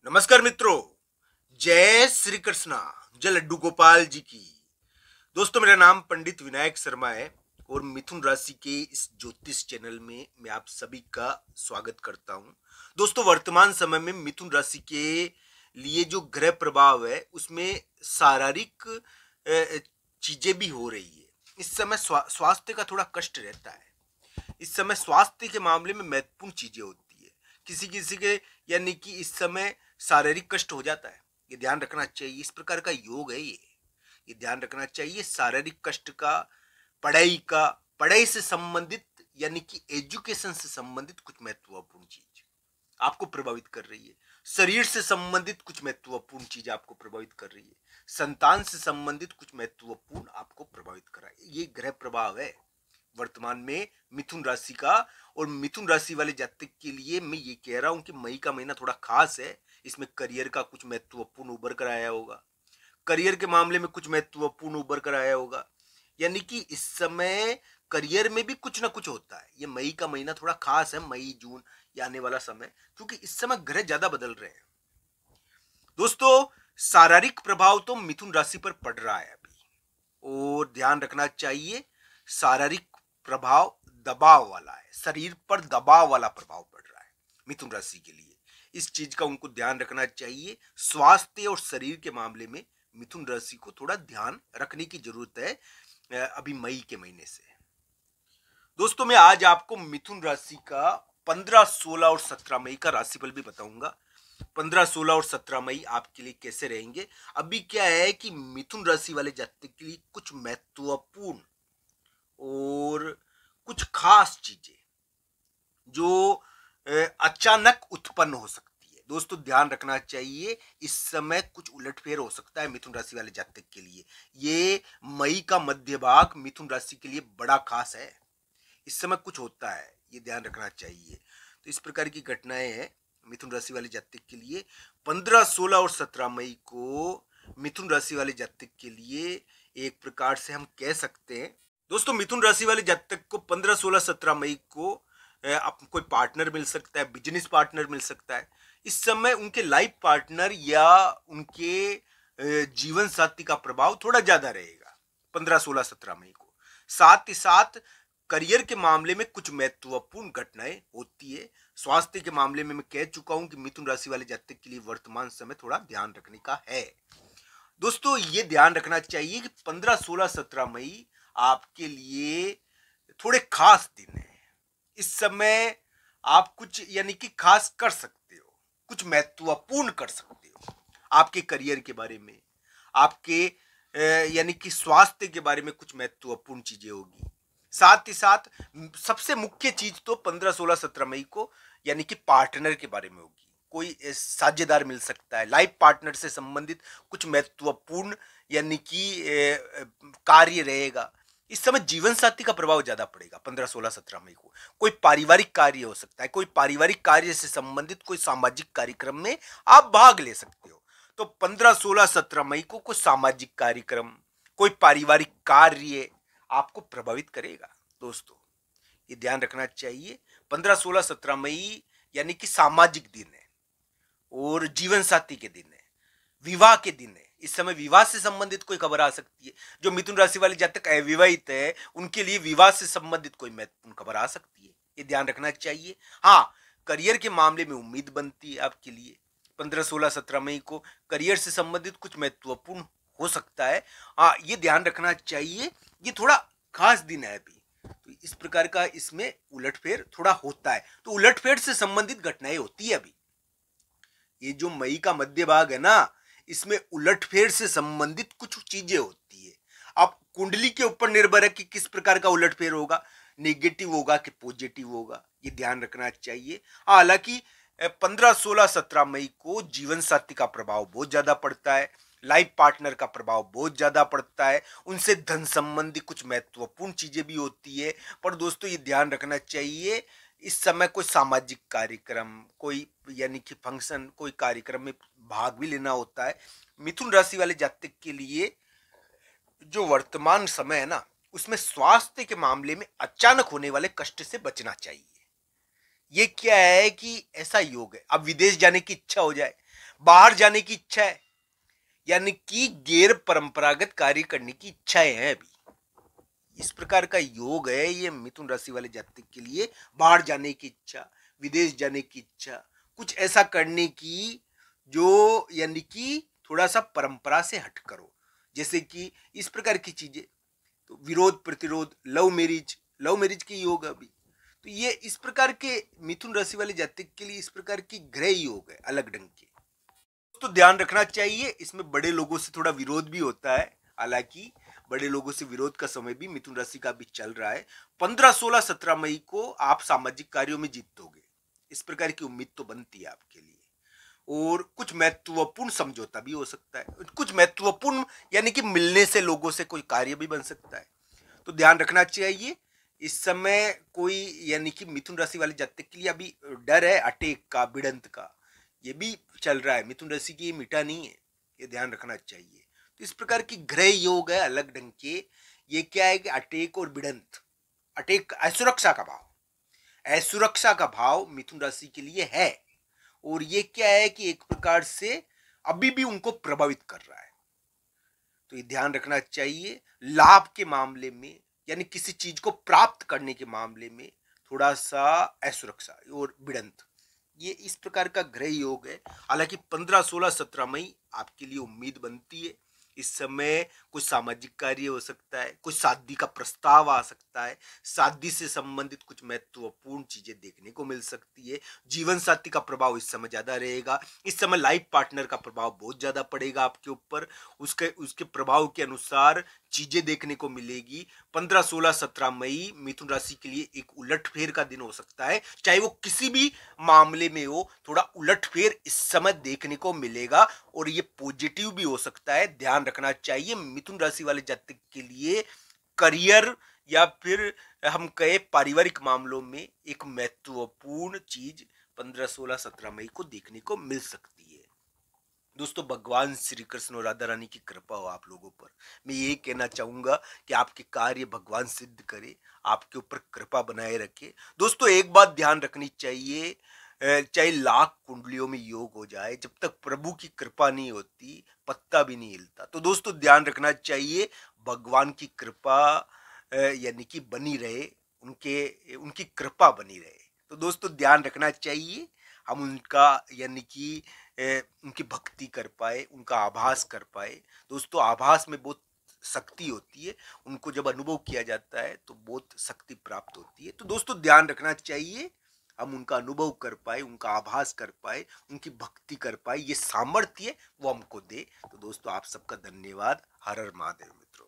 नमस्कार मित्रों, जय श्री कृष्णा, जय लड्डू गोपाल जी की। दोस्तों, मेरा नाम पंडित विनायक शर्मा है और मिथुन राशि के इस ज्योतिष चैनल में मैं आप सभी का स्वागत करता हूं। दोस्तों, वर्तमान समय में मिथुन राशि के लिए जो ग्रह प्रभाव है उसमें शारीरिक चीजें भी हो रही है। इस समय स्वास्थ्य का थोड़ा कष्ट रहता है। इस समय स्वास्थ्य के मामले में महत्वपूर्ण चीजें होती है। किसी किसी के यानी कि इस समय शारीरिक कष्ट हो जाता है, ये ध्यान रखना चाहिए। इस प्रकार का योग है ये ध्यान रखना चाहिए। शारीरिक कष्ट का, पढ़ाई से संबंधित यानी कि एजुकेशन से संबंधित कुछ महत्वपूर्ण चीज आपको प्रभावित कर रही है। शरीर से संबंधित कुछ महत्वपूर्ण चीज आपको प्रभावित कर रही है। संतान से संबंधित कुछ महत्वपूर्ण आपको प्रभावित कर रहा है। ये ग्रह प्रभाव है वर्तमान में मिथुन राशि का। और मिथुन राशि वाले जातक के लिए मैं ये कह रहा हूं कि मई का महीना थोड़ा खास है। इसमें करियर का कुछ महत्वपूर्ण उभर कर आया होगा। करियर के मामले में कुछ महत्वपूर्ण उभर कर आया होगा। यानी कि इस समय करियर में भी कुछ ना कुछ होता है। ये मई का महीना थोड़ा खास है, मई जून ये आने वाला समय, क्योंकि इस समय ग्रह ज्यादा बदल रहे हैं। दोस्तों, शारीरिक प्रभाव तो मिथुन राशि पर पड़ रहा है अभी, और ध्यान रखना चाहिए। शारीरिक प्रभाव दबाव वाला है, शरीर पर दबाव वाला प्रभाव पड़ रहा है मिथुन राशि के लिए। इस चीज का उनको ध्यान रखना चाहिए। स्वास्थ्य और शरीर के मामले में मिथुन राशि को थोड़ा ध्यान रखने की जरूरत है अभी मई के महीने से। दोस्तों, मैं आज आपको मिथुन राशि का 15, 16 और 17 मई का राशिफल भी बताऊंगा। 15, 16 और 17 मई आपके लिए कैसे रहेंगे। अभी क्या है कि मिथुन राशि वाले जातक के लिए कुछ महत्वपूर्ण और कुछ खास चीजें जो अचानक उत्पन्न हो सकती है। दोस्तों, ध्यान रखना चाहिए। इस समय कुछ उलटफेर हो सकता है मिथुन राशि वाले जातक के लिए। ये मई का मध्य भाग मिथुन राशि के लिए बड़ा खास है। इस समय कुछ होता है, ये ध्यान रखना चाहिए। तो इस प्रकार की घटनाएं हैं मिथुन राशि वाले जातक के लिए। 15, 16 और 17 मई को मिथुन राशि वाले जातक के लिए एक प्रकार से हम कह सकते हैं। दोस्तों, मिथुन राशि वाले जातक को 15, 16, 17 मई को आपको कोई पार्टनर मिल सकता है, बिजनेस पार्टनर मिल सकता है। इस समय उनके लाइफ पार्टनर या उनके जीवन साथी का प्रभाव थोड़ा ज्यादा रहेगा 15, 16, 17 मई को। साथ ही साथ करियर के मामले में कुछ महत्वपूर्ण घटनाएं होती है। स्वास्थ्य के मामले में मैं कह चुका हूं कि मिथुन राशि वाले जातक के लिए वर्तमान समय थोड़ा ध्यान रखने का है। दोस्तों, ये ध्यान रखना चाहिए कि 15, 16, 17 मई आपके लिए थोड़े खास दिन है। इस समय आप कुछ यानी कि खास कर सकते हो, कुछ महत्वपूर्ण कर सकते हो। आपके करियर के बारे में, आपके यानी कि स्वास्थ्य के बारे में कुछ महत्वपूर्ण चीजें होगी। साथ ही साथ सबसे मुख्य चीज तो 15, 16, 17 मई को यानी कि पार्टनर के बारे में होगी। कोई साझेदार मिल सकता है। लाइफ पार्टनर से संबंधित कुछ महत्वपूर्ण यानी कि कार्य रहेगा। इस समय जीवन साथी का प्रभाव ज्यादा पड़ेगा 15, 16, 17 मई को। कोई पारिवारिक कार्य हो सकता है। कोई पारिवारिक कार्य से संबंधित कोई सामाजिक कार्यक्रम में आप भाग ले सकते हो। तो 15, 16, 17 मई को कोई सामाजिक कार्यक्रम, कोई पारिवारिक कार्य आपको प्रभावित करेगा। दोस्तों, ये ध्यान रखना चाहिए। 15, 16, 17 मई यानी कि सामाजिक दिन है और जीवन साथी के दिन है, विवाह के दिन है। इस समय विवाह से संबंधित कोई खबर आ सकती है। जो मिथुन राशि वाले जातक अविवाहित है उनके लिए विवाह से संबंधित कोई महत्वपूर्ण खबर आ सकती है, ये ध्यान रखना चाहिए। हाँ, करियर के मामले में उम्मीद बनती है आपके लिए 15, 16, 17 मई को करियर से संबंधित कुछ महत्वपूर्ण हो सकता है। हाँ, ये ध्यान रखना चाहिए। ये थोड़ा खास दिन है अभी, तो इस प्रकार का इसमें उलटफेर थोड़ा होता है। तो उलटफेर से संबंधित घटनाएं होती है अभी। ये जो मई का मध्य भाग है ना, इसमें उलटफेर से संबंधित कुछ चीजें होती है। अब कुंडली के ऊपर निर्भर है कि किस प्रकार का उलटफेर होगा, नेगेटिव होगा कि पॉजिटिव होगा, ये ध्यान रखना चाहिए। हालांकि 15, 16, 17 मई को जीवन साथी का प्रभाव बहुत ज्यादा पड़ता है। लाइफ पार्टनर का प्रभाव बहुत ज्यादा पड़ता है। उनसे धन संबंधी कुछ महत्वपूर्ण चीजें भी होती है। पर दोस्तों, ये ध्यान रखना चाहिए, इस समय कोई सामाजिक कार्यक्रम, कोई यानी कि फंक्शन, कोई कार्यक्रम में भाग भी लेना होता है। मिथुन राशि वाले जातक के लिए जो वर्तमान समय है ना, उसमें स्वास्थ्य के मामले में अचानक होने वाले कष्ट से बचना चाहिए। ये क्या है कि ऐसा योग है, अब विदेश जाने की इच्छा हो जाए, बाहर जाने की इच्छा है, यानी कि गैर परंपरागत कार्य करने की इच्छाएं हैं अभी। इस प्रकार का योग है ये मिथुन राशि वाले जातक के लिए। बाहर जाने की इच्छा, विदेश जाने की इच्छा, कुछ ऐसा करने की जो यानी कि थोड़ा सा परंपरा से हट करो, जैसे कि इस प्रकार की चीजें। तो विरोध प्रतिरोध, लव मैरिज की योग अभी। तो ये इस प्रकार के मिथुन राशि वाले जातक के लिए इस प्रकार की ग्रह योग है अलग ढंग के। तो ध्यान रखना चाहिए, इसमें बड़े लोगों से थोड़ा विरोध भी होता है। हालांकि बड़े लोगों से विरोध का समय भी मिथुन राशि का भी चल रहा है। 15, 16, 17 मई को आप सामाजिक कार्यों में जीतोगे, इस प्रकार की उम्मीद तो बनती है आपके लिए। और कुछ महत्वपूर्ण समझौता भी हो सकता है, कुछ महत्वपूर्ण यानी कि मिलने से लोगों से कोई कार्य भी बन सकता है। तो ध्यान रखना चाहिए इस समय कोई यानी कि मिथुन राशि वाले जातक के लिए अभी डर है अटैक का, भिड़ंत का, ये भी चल रहा है। मिथुन राशि की ये मिटा नहीं है, ये ध्यान रखना चाहिए। तो इस प्रकार की ग्रह योग है अलग ढंग के। ये क्या है कि अटैक और भिड़ंत, अटैक असुरक्षा का भाव, असुरक्षा का भाव मिथुन राशि के लिए है। और ये क्या है कि एक प्रकार से अभी भी उनको प्रभावित कर रहा है। तो ये ध्यान रखना चाहिए। लाभ के मामले में यानी किसी चीज को प्राप्त करने के मामले में थोड़ा सा असुरक्षा और भिड़ंत, ये इस प्रकार का ग्रह योग है। हालांकि 15, 16, 17 मई आपके लिए उम्मीद बनती है। इस समय कुछ सामाजिक कार्य हो सकता है, कुछ शादी का प्रस्ताव आ सकता है, शादी से संबंधित कुछ महत्वपूर्ण चीजें देखने को मिल सकती है। जीवन साथी का प्रभाव इस समय ज्यादा रहेगा। इस समय लाइफ पार्टनर का प्रभाव बहुत ज्यादा पड़ेगा आपके ऊपर। उसके उसके प्रभाव के अनुसार चीजें देखने को मिलेगी। 15, 16, 17 मई मिथुन राशि के लिए एक उलटफेर का दिन हो सकता है, चाहे वो किसी भी मामले में हो। थोड़ा उलटफेर इस समय देखने को मिलेगा और ये पॉजिटिव भी हो सकता है। ध्यान रखना चाहिए मिथुन राशि वाले जातक के लिए करियर या फिर हम कहे पारिवारिक मामलों में एक महत्वपूर्ण चीज 15, 16, 17 मई को देखने को मिल सकती है। दोस्तों, भगवान श्री कृष्ण और राधा रानी की कृपा हो आप लोगों पर। मैं यही कहना चाहूंगा कि आपके कार्य भगवान सिद्ध करे, आपके ऊपर कृपा बनाए रखे। दोस्तों, एक बात ध्यान रखनी चाहिए, चाहे लाख कुंडलियों में योग हो जाए, जब तक प्रभु की कृपा नहीं होती पत्ता भी नहीं हिलता। तो दोस्तों, ध्यान रखना चाहिए भगवान की कृपा यानी कि बनी रहे, उनके उनकी कृपा बनी रहे। तो दोस्तों, ध्यान रखना चाहिए हम उनका यानी कि उनकी भक्ति कर पाए, उनका आभास कर पाए। दोस्तों, आभास में बहुत शक्ति होती है, उनको जब अनुभव किया जाता है तो बहुत शक्ति प्राप्त होती है। तो दोस्तों, ध्यान रखना चाहिए हम उनका अनुभव कर पाए, उनका आभास कर पाए, उनकी भक्ति कर पाए, ये सामर्थ्य वो हमको दे। तो दोस्तों, आप सबका धन्यवाद। हर हर महादेव मित्रों।